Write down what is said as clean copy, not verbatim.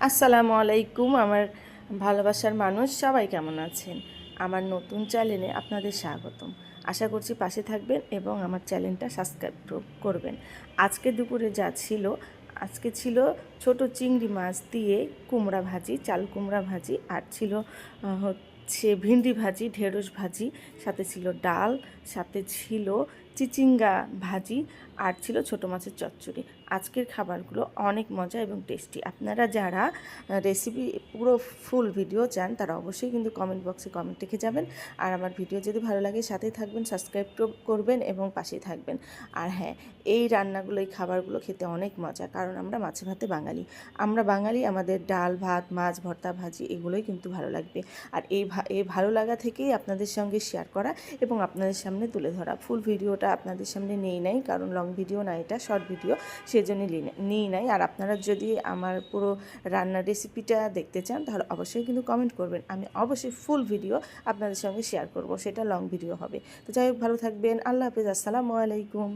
আসসালামু আলাইকুম আমার ভালোবাসার মানুষ সবাই কেমন আছেন। আমার নতুন চ্যানেলে আপনাদের স্বাগতম। আশা করছি পাশে থাকবেন এবং আমার চ্যানেলটা সাবস্ক্রাইব করবেন। আজকে দুপুরে যা ছিল, আজকে ছিল ছোট চিংড়ি মাছ দিয়ে কুমড়া ভাজি, চাল কুমড়া ভাজি, আর ছিল হচ্ছে ভিন্ডি ভাজি, ঢেঁড়স ভাজি, সাথে ছিল ডাল, সাথে ছিল চিচিঙ্গা ভাজি, আর ছিল ছোটো মাছের চচ্চড়ি। আজকের খাবারগুলো অনেক মজা এবং টেস্টি। আপনারা যারা রেসিপি পুরো ফুল ভিডিও চান তারা অবশ্যই কিন্তু কমেন্ট বক্সে কমেন্ট রেখে যাবেন। আর আমার ভিডিও যদি ভালো লাগে সাথেই থাকবেন, সাবস্ক্রাইব করবেন এবং পাশেই থাকবেন। আর হ্যাঁ, এই রান্নাগুলো, এই খাবারগুলো খেতে অনেক মজা, কারণ আমরা মাছে ভাতে বাঙালি। আমরা বাঙালি, আমাদের ডাল ভাত মাছ ভর্তা ভাজি এগুলোই কিন্তু ভালো লাগবে। আর এই ভালো লাগা থেকেই আপনাদের সঙ্গে শেয়ার করা এবং আপনাদের সামনে তুলে ধরা। ফুল ভিডিওটা আপনাদের সামনে নেই নাই, কারণ লং ভিডিও না, এটা শর্ট ভিডিও, সেজন্য নিই নাই। আর আপনারা যদি আমার পুরো রান্নার রেসিপিটা দেখতে চান তাহলে অবশ্যই কিন্তু কমেন্ট করবেন, আমি অবশ্যই ফুল ভিডিও আপনাদের সঙ্গে শেয়ার করব, সেটা লং ভিডিও হবে। তো যাই হোক, ভালো থাকবেন, আল্লাহ হাফেজ, আসসালামু আলাইকুম।